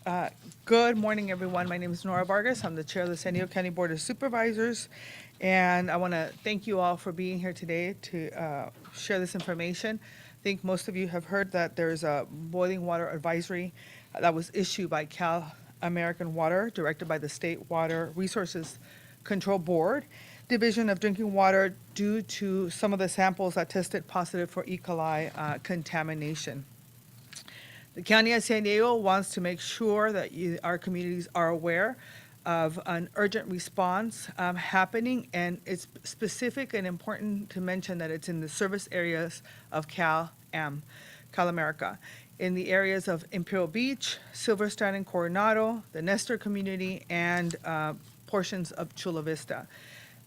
Uh, Good morning, everyone. My name is Nora Vargas. I'm the chair of the San Diego County Board of Supervisors, and I want to thank you all for being here today to share this information. I think most of you have heard that there's a boiling water advisory that was issued by Cal American Water, directed by the State Water Resources Control Board, Division of Drinking Water, due to some of the samples that tested positive for E. coli contamination. The County of San Diego wants to make sure that our communities are aware of an urgent response happening, and it's specific and important to mention that it's in the service areas of Cal America, in the areas of Imperial Beach, Silver Strand and Coronado, the Nestor community, and portions of Chula Vista.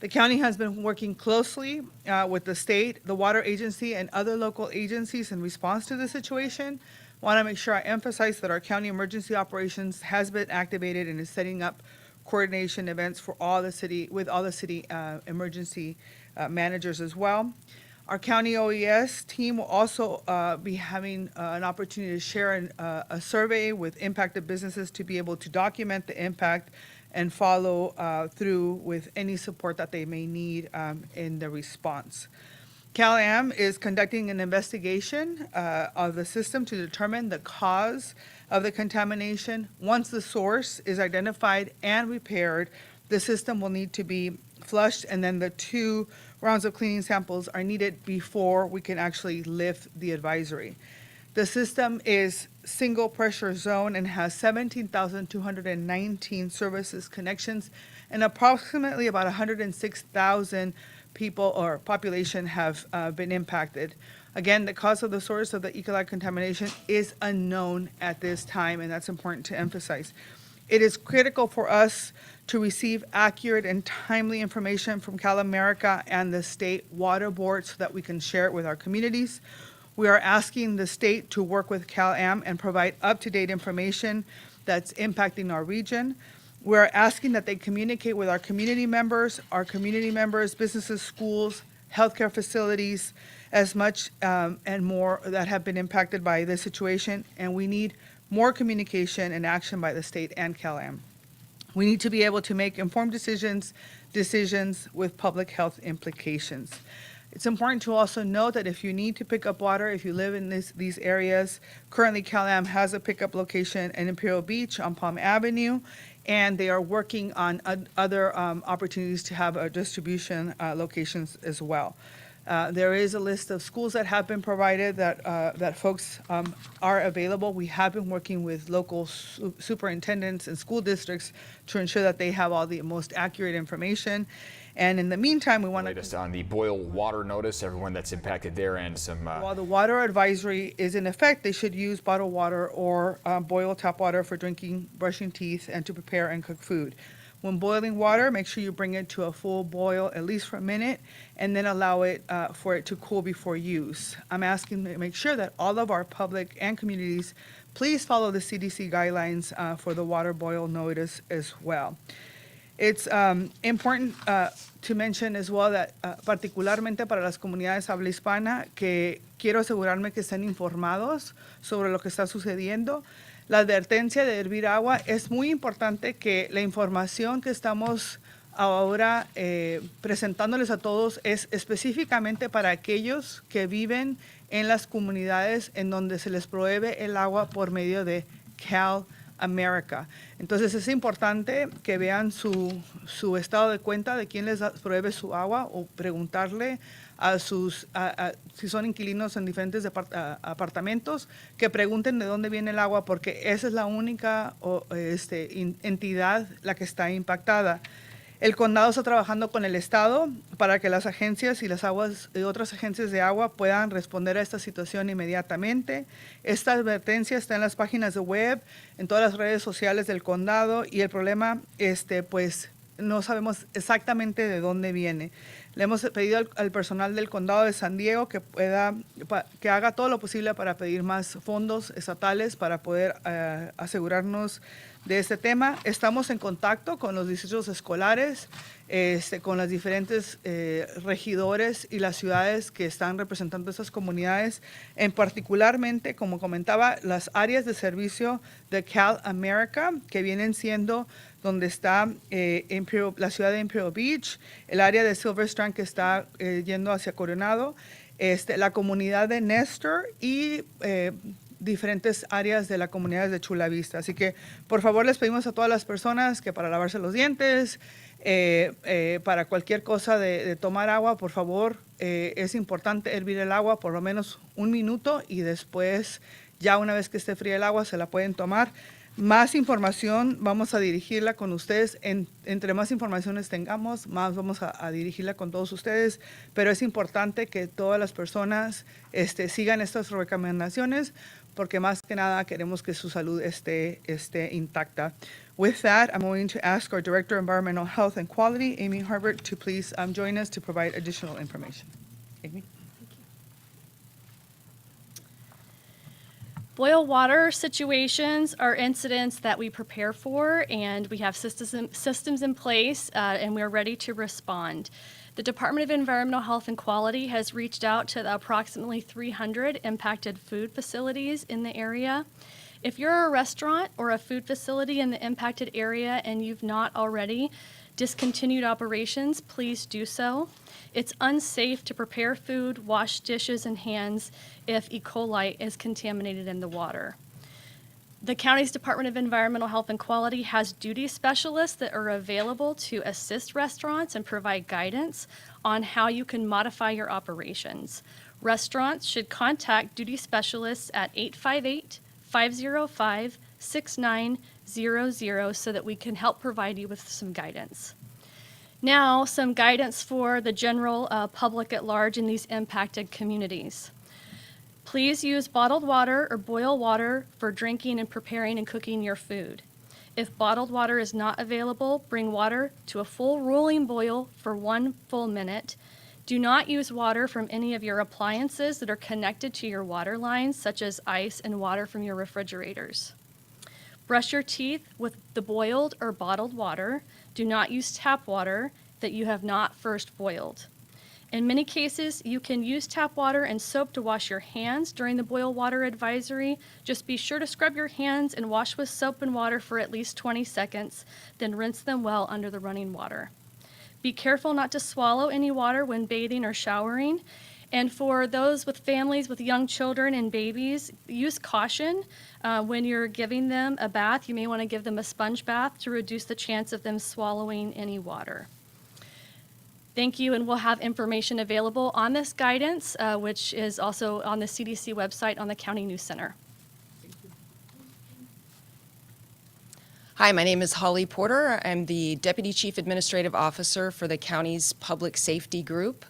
The county has been working closely with the state, the water agency, and other local agencies in response to the situation. Want to make sure I emphasize that our county emergency operations has been activated and is setting up coordination events for all the city, with all the city emergency managers as well. Our county OES team will also be having an opportunity to share a survey with impacted businesses to be able to document the impact and follow through with any support that they may need in the response. CalAm is conducting an investigation of the system to determine the cause of the contamination. Once the source is identified and repaired, the system will need to be flushed, and then the 2 rounds of cleaning samples are needed before we can actually lift the advisory. The system is single pressure zone and has 17,219 services connections, and approximately about 106,000 people or population have been impacted. Again, the cause of the source of the E. coli contamination is unknown at this time, and that's important to emphasize. It is critical for us to receive accurate and timely information from Cal America and the state water board so that we can share it with our communities. We are asking the state to work with CalAm and provide up-to-date information that's impacting our region. We're asking that they communicate with our community members, businesses, schools, healthcare facilities, as much and more that have been impacted by this situation, and we need more communication and action by the state and CalAm. We need to be able to make informed decisions with public health implications. It's important to also note that if you need to pick up water, if you live in these areas, currently CalAm has a pickup location in Imperial Beach on Palm Avenue, and they are working on other opportunities to have distribution locations as well. There is a list of schools that have been provided that folks are available. We have been working with local superintendents and school districts to ensure that they have all the most accurate information. And in the meantime, we want to latest on the boil water notice, everyone that's impacted there, and some. While the water advisory is in effect, they should use bottled water or boil tap water for drinking, brushing teeth, and to prepare and cook food. When boiling water, make sure you bring it to a full boil, at least for a minute, and then allow it for it to cool before use. I'm asking to make sure that all of our public and communities please follow the CDC guidelines for the water boil notice as well. It's important to mention as well that particularmente para las comunidades habla hispana, que quiero asegurarme que estén informados sobre lo que está sucediendo. La advertencia de hervir agua, es muy importante que la información que estamos ahora presentándoles a todos es específicamente para aquellos que viven en las comunidades en donde se les prohíbe el agua por medio de Cal America. Entonces es importante que vean su estado de cuenta de quién les prohíbe su agua, o preguntarle a si son inquilinos en diferentes apartamentos, que pregunten de dónde viene el agua, porque esa es la única entidad la que está impactada. El condado está trabajando con el estado para que las agencias y otras agencias de agua puedan responder a esta situación inmediatamente. Esta advertencia está en las páginas de web, en todas las redes sociales del condado, y el problema, pues no sabemos exactamente de dónde viene. Le hemos pedido al personal del condado de San Diego que haga todo lo posible para pedir más fondos estatales para poder asegurarnos de este tema. Estamos en contacto con los distritos escolares, con las diferentes regidores y las ciudades que están representando estas comunidades, en particularmente, como comentaba, las áreas de servicio de Cal America, que vienen siendo donde está la ciudad de Imperial Beach, el área de Silver Strand que está yendo hacia Coronado, la comunidad de Nestor y diferentes áreas de la comunidad de Chula Vista. Así que, por favor, les pedimos a todas las personas que para lavarse los dientes, para cualquier cosa de tomar agua, por favor, es importante hervir el agua por lo menos 1 minuto y después, ya una vez que esté fría el agua, se la pueden tomar. Más información vamos a dirigirla con ustedes. Entre más informaciones tengamos, más vamos a dirigirla con todos ustedes. Pero es importante que todas las personas sigan estas recomendaciones porque más que nada queremos que su salud esté intacta. With that, I'm going to ask our Director of Environmental Health and Quality, Amy Harbert, to please join us to provide additional information. Amy? Boil water situations are incidents that we prepare for, and we have systems in place, and we're ready to respond. The Department of Environmental Health and Quality has reached out to approximately 300 impacted food facilities in the area. If you're a restaurant or a food facility in the impacted area and you've not already discontinued operations, please do so. It's unsafe to prepare food, wash dishes and hands if E. coli is contaminated in the water. The county's Department of Environmental Health and Quality has duty specialists that are available to assist restaurants and provide guidance on how you can modify your operations. Restaurants should contact duty specialists at 858-505-6900 so that we can help provide you with some guidance. Now, some guidance for the general public at large in these impacted communities. Please use bottled water or boil water for drinking and preparing and cooking your food. If bottled water is not available, bring water to a full rolling boil for 1 full minute. Do not use water from any of your appliances that are connected to your water lines, such as ice and water from your refrigerators. Brush your teeth with the boiled or bottled water. Do not use tap water that you have not first boiled. In many cases, you can use tap water and soap to wash your hands during the boil water advisory. Just be sure to scrub your hands and wash with soap and water for at least 20 seconds, then rinse them well under the running water. Be careful not to swallow any water when bathing or showering. And for those with families with young children and babies, use caution when you're giving them a bath. You may want to give them a sponge bath to reduce the chance of them swallowing any water. Thank you, and we'll have information available on this guidance, which is also on the CDC website on the County News Center. Hi, my name is Holly Porter. I'm the Deputy Chief Administrative Officer for the county's Public Safety Group.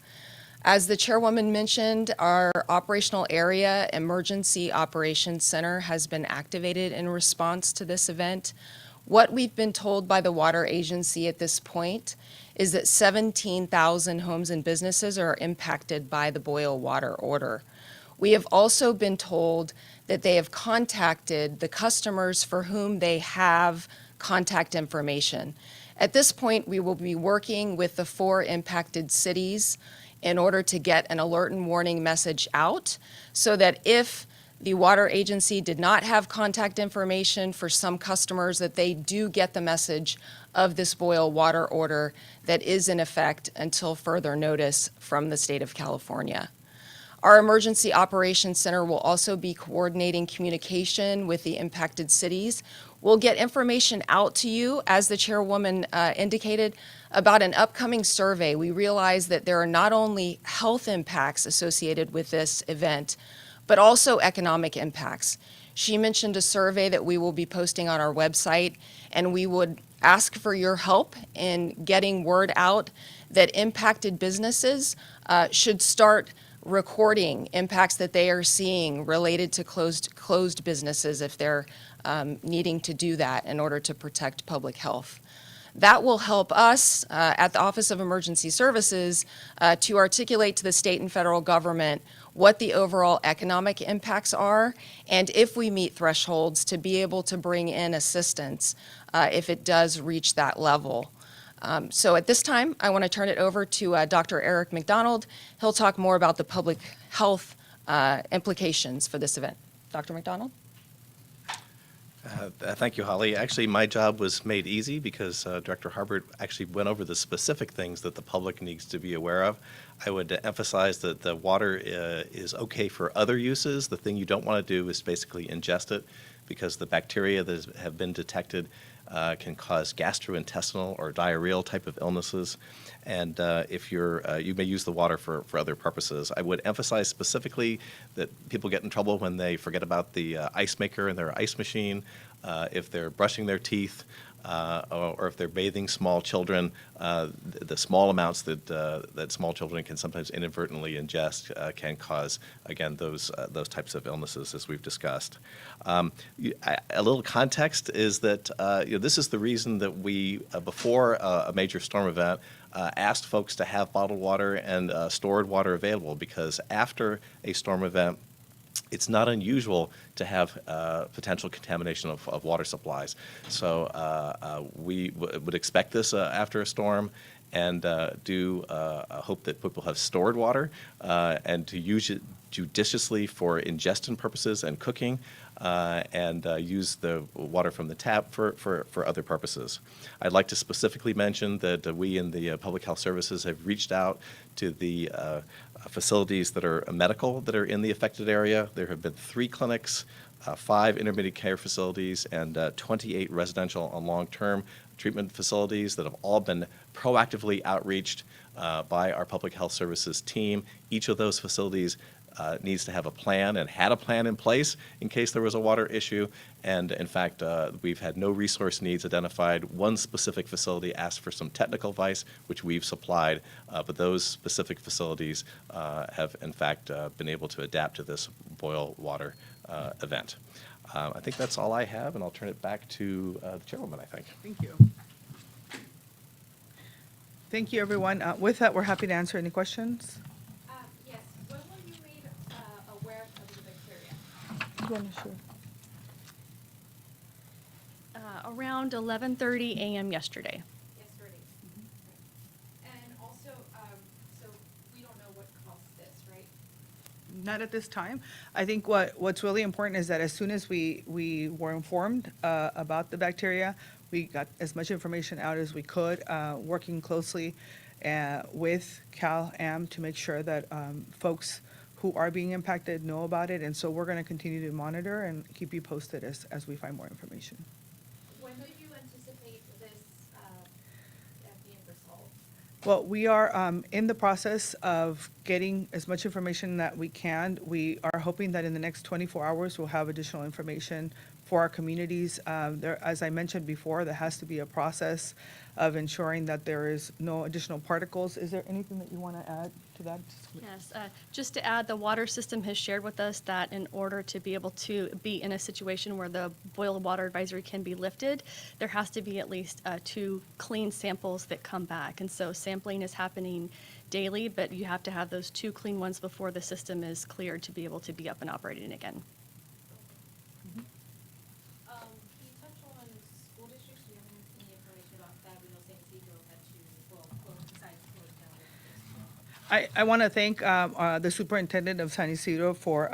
As the chairwoman mentioned, our operational area emergency operations center has been activated in response to this event. What we've been told by the water agency at this point is that 17,000 homes and businesses are impacted by the boil water order. We have also been told that they have contacted the customers for whom they have contact information. At this point, we will be working with the 4 impacted cities in order to get an alert and warning message out so that if the water agency did not have contact information for some customers, that they do get the message of this boil water order that is in effect until further notice from the state of California. Our Emergency Operations Center will also be coordinating communication with the impacted cities. We'll get information out to you, as the chairwoman indicated, about an upcoming survey. We realize that there are not only health impacts associated with this event, but also economic impacts. She mentioned a survey that we will be posting on our website, and we would ask for your help in getting word out that impacted businesses should start recording impacts that they are seeing related to closed businesses if they're needing to do that in order to protect public health. That will help us at the Office of Emergency Services to articulate to the state and federal government what the overall economic impacts are, and if we meet thresholds, to be able to bring in assistance if it does reach that level. So at this time, I want to turn it over to Dr. Eric McDonald. He'll talk more about the public health implications for this event. Dr. McDonald? Thank you, Holly. Actually, my job was made easy because Director Harbert actually went over the specific things that the public needs to be aware of. I would emphasize that the water is okay for other uses. The thing you don't want to do is basically ingest it, because the bacteria that have been detected can cause gastrointestinal or diarrheal type of illnesses. And if you may use the water for other purposes. I would emphasize specifically that people get in trouble when they forget about the ice maker in their ice machine, if they're brushing their teeth, or if they're bathing small children. The small amounts that small children can sometimes inadvertently ingest can cause, again, those types of illnesses, as we've discussed. A little context is that this is the reason that we, before a major storm event, asked folks to have bottled water and stored water available, because after a storm event, it's not unusual to have potential contamination of water supplies. So we would expect this after a storm, and do hope that people have stored water and to use it judiciously for ingestion purposes and cooking, and use the water from the tap for other purposes. I'd like to specifically mention that we in the Public Health Services have reached out to the facilities that are medical that are in the affected area. There have been 3 clinics, 5 intermediate care facilities, and 28 residential and long-term treatment facilities that have all been proactively outreached by our Public Health Services team. Each of those facilities needs to have a plan and had a plan in place in case there was a water issue. And in fact, we've had no resource needs identified. One specific facility asked for some technical advice, which we've supplied, but those specific facilities have in fact been able to adapt to this boil water event. I think that's all I have, and I'll turn it back to the chairwoman, I think. Thank you. Thank you, everyone. With that, we're happy to answer any questions. Yes, when were you made aware of the bacteria? You wanna share? Around 11:30 a.m. yesterday. Yesterday. And also, so we don't know what caused this, right? Not at this time. I think what's really important is that as soon as we were informed about the bacteria, we got as much information out as we could, working closely with CalAM to make sure that folks who are being impacted know about it. And so we're going to continue to monitor and keep you posted as we find more information. When do you anticipate this being resolved? Well, we are in the process of getting as much information that we can. We are hoping that in the next 24 hours, we'll have additional information for our communities. As I mentioned before, there has to be a process of ensuring that there is no additional particles. Is there anything that you want to add to that? Yes, just to add, the water system has shared with us that in order to be able to be in a situation where the boil water advisory can be lifted, there has to be at least 2 clean samples that come back. And so sampling is happening daily, but you have to have those 2 clean ones before the system is cleared to be able to be up and operating again. Can you touch on school districts? Do you have any information about that? We know San Ysidro had to, decide to close down. I want to thank the superintendent of San Ysidro for,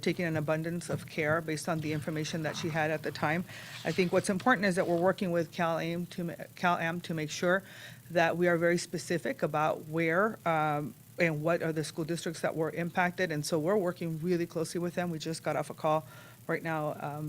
taking an abundance of care based on the information that she had at the time. I think what's important is that we're working with CalAM to make sure that we are very specific about where and what are the school districts that were impacted. And so we're working really closely with them. We just got off a call right now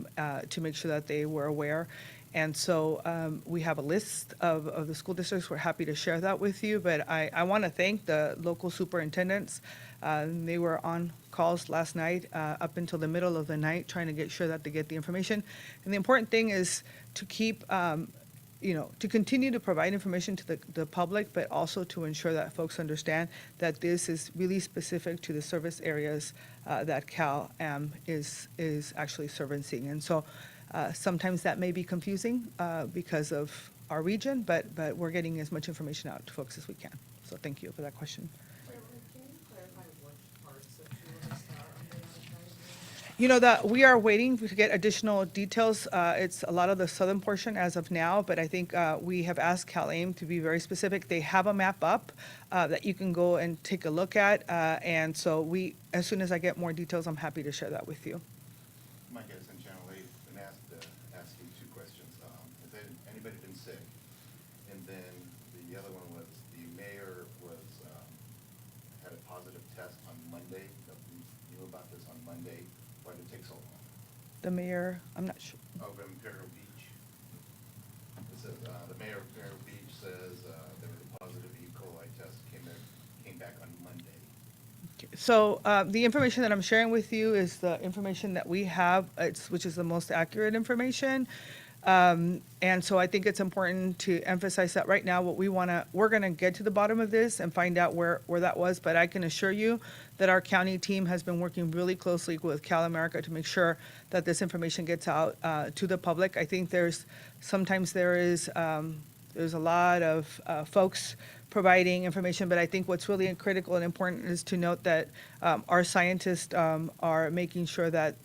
to make sure that they were aware. And so we have a list of the school districts. We're happy to share that with you. But I want to thank the local superintendents. They were on calls last night up until the middle of the night trying to get sure that they get the information. And the important thing is to keep, to continue to provide information to the public, but also to ensure that folks understand that this is really specific to the service areas that CalAM is actually servicing. And so sometimes that may be confusing because of our region, but we're getting as much information out to folks as we can. So thank you for that question. Can you clarify which parts of Chula Vista are under that advisory? You know, that we are waiting to get additional details. It's a lot of the southern portion as of now, but I think we have asked CalAIM to be very specific. They have a map up that you can go and take a look at. And so as soon as I get more details, I'm happy to share that with you. Mike Edison, Channel 8, been asked to ask you two questions. Has anybody been sick? And then the other one was, the mayor had a positive test on Monday. We knew about this on Monday. Why did it take so long? The mayor, I'm not sure. Over in Imperial Beach. It says, the mayor of Imperial Beach says there was a positive E. coli test, came back on Monday. So the information that I'm sharing with you is the information that we have, which is the most accurate information. And so I think it's important to emphasize that right now, we're going to get to the bottom of this and find out where that was. But I can assure you that our county team has been working really closely with Cal America to make sure that this information gets out to the public. I think sometimes there's a lot of folks providing information, but I think what's really critical and important is to note that our scientists are making sure that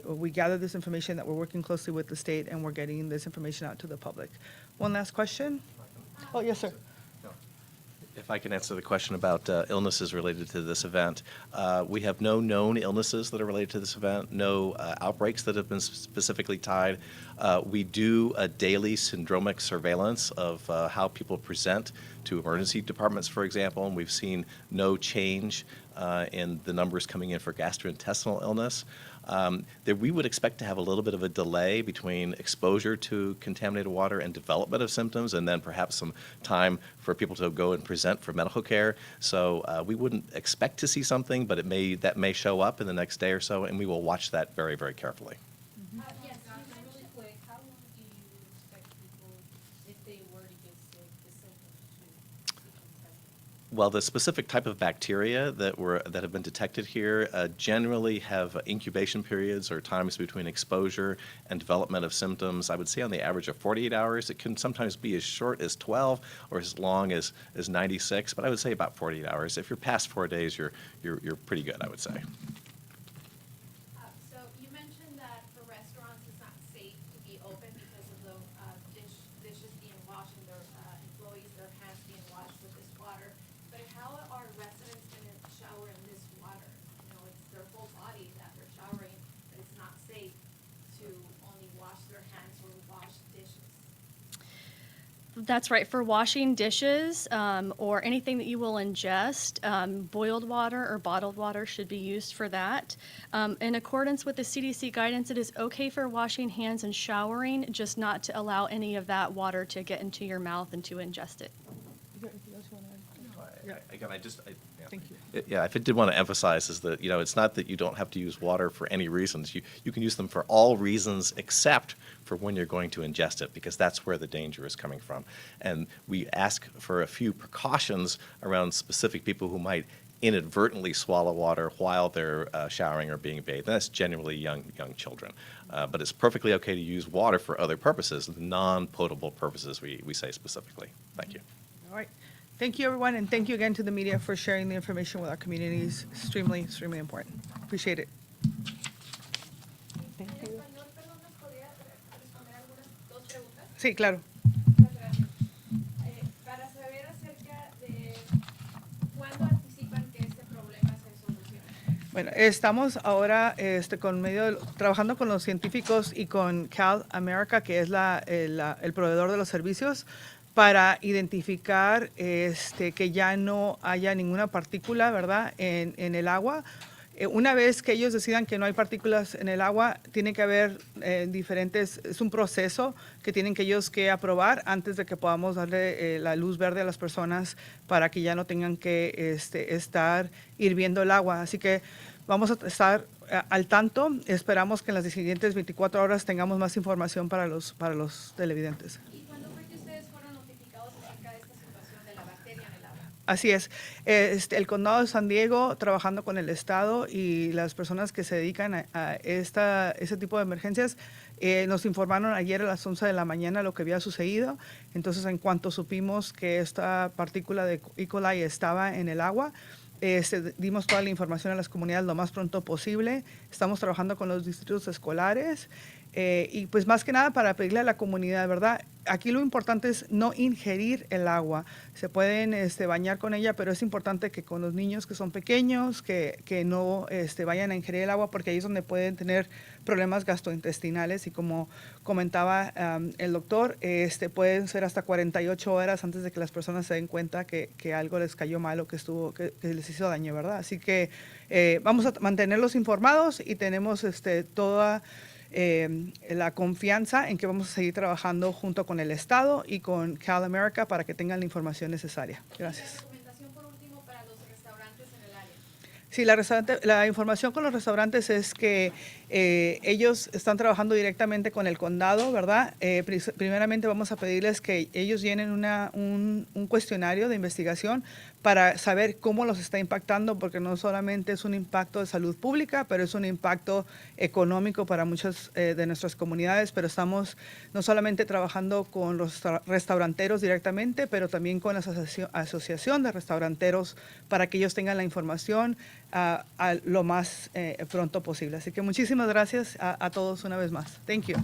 we gather this information, that we're working closely with the state, and we're getting this information out to the public. One last question? Oh, yes, sir. If I can answer the question about illnesses related to this event, we have no known illnesses that are related to this event, no outbreaks that have been specifically tied. We do a daily syndromic surveillance of how people present to emergency departments, for example, and we've seen no change in the numbers coming in for gastrointestinal illness. We would expect to have a little bit of a delay between exposure to contaminated water and development of symptoms, and then perhaps some time for people to go and present for medical care. So we wouldn't expect to see something, but that may show up in the next day or so, and we will watch that very, very carefully. Yes, really quick, how long do you expect people, if they were to get sick, the symptoms to seek testing? Well, the specific type of bacteria that have been detected here generally have incubation periods or times between exposure and development of symptoms. I would say on the average of 48 hours. It can sometimes be as short as 12 or as long as 96, but I would say about 48 hours. If you're past 4 days, you're pretty good, I would say. So you mentioned that for restaurants, it's not safe to be open because of the dishes being washed and their employees, their hands being washed with this water. But how are residents going to shower in this water? You know, it's their whole body that they're showering, but it's not safe to only wash their hands or wash dishes. That's right. For washing dishes or anything that you will ingest, boiled water or bottled water should be used for that. In accordance with the CDC guidance, it is okay for washing hands and showering, just not to allow any of that water to get into your mouth and to ingest it. Again, Thank you. Yeah, if I did want to emphasize is that, it's not that you don't have to use water for any reasons. You can use them for all reasons except for when you're going to ingest it, because that's where the danger is coming from. And we ask for a few precautions around specific people who might inadvertently swallow water while they're showering or being bathed. And that's generally young children. But it's perfectly okay to use water for other purposes, non-potable purposes, we say specifically. Thank you. All right. Thank you, everyone, and thank you again to the media for sharing the information with our communities. Extremely, extremely important. Appreciate it. Thank you. Español, perdón, ¿nos podría responder algunas dos preguntas? Sí, claro. Muchas gracias. Para saber acerca de cuándo anticipan que este problema se solucione. Bueno, estamos ahora trabajando con los científicos y con Cal America, que es el proveedor de los servicios, para identificar que ya no haya ninguna partícula, ¿verdad?, en el agua. Una vez que ellos decidan que no hay partículas en el agua, tiene que haber es un proceso que tienen que ellos que aprobar antes de que podamos darle la luz verde a las personas para que ya no tengan que estar hirviendo el agua. Así que vamos a estar al tanto. Esperamos que en las siguientes 24 horas tengamos más información para los televidentes. ¿Y cuándo fue que ustedes fueron notificados acerca de esta situación de la bacteria en el agua? Así es. El condado de San Diego, trabajando con el estado y las personas que se dedican a ese tipo de emergencias, nos informaron ayer a las 11 de la mañana lo que había sucedido. Entonces, en cuanto supimos que esta partícula de E. coli estaba en el agua, dimos toda la información a las comunidades lo más pronto posible. Estamos trabajando con los distritos escolares y pues más que nada para pedirle a la comunidad, ¿verdad? Aquí lo importante es no ingerir el agua. Se pueden bañar con ella, pero es importante que con los niños que son pequeños, que no vayan a ingerir el agua porque ahí es donde pueden tener problemas gastrointestinales y como comentaba el doctor, pueden ser hasta 48 horas antes de que las personas se den cuenta que algo les cayó mal o que les hizo daño, ¿verdad? Así que vamos a mantenerlos informados y tenemos toda la confianza en que vamos a seguir trabajando junto con el Estado y con Cal America para que tengan la información necesaria. Gracias. La recomendación por último para los restaurantes en el área. Sí, la información con los restaurantes es que ellos están trabajando directamente con el condado, ¿verdad? Primeramente vamos a pedirles que ellos llenen un cuestionario de investigación para saber cómo los está impactando, porque no solamente es un impacto de salud pública, pero es un impacto económico para muchas de nuestras comunidades, pero estamos no solamente trabajando con los restauranteros directamente, pero también con la asociación de restauranteros para que ellos tengan la información a lo más pronto posible. Así que muchísimas gracias a todos una vez más. Thank you.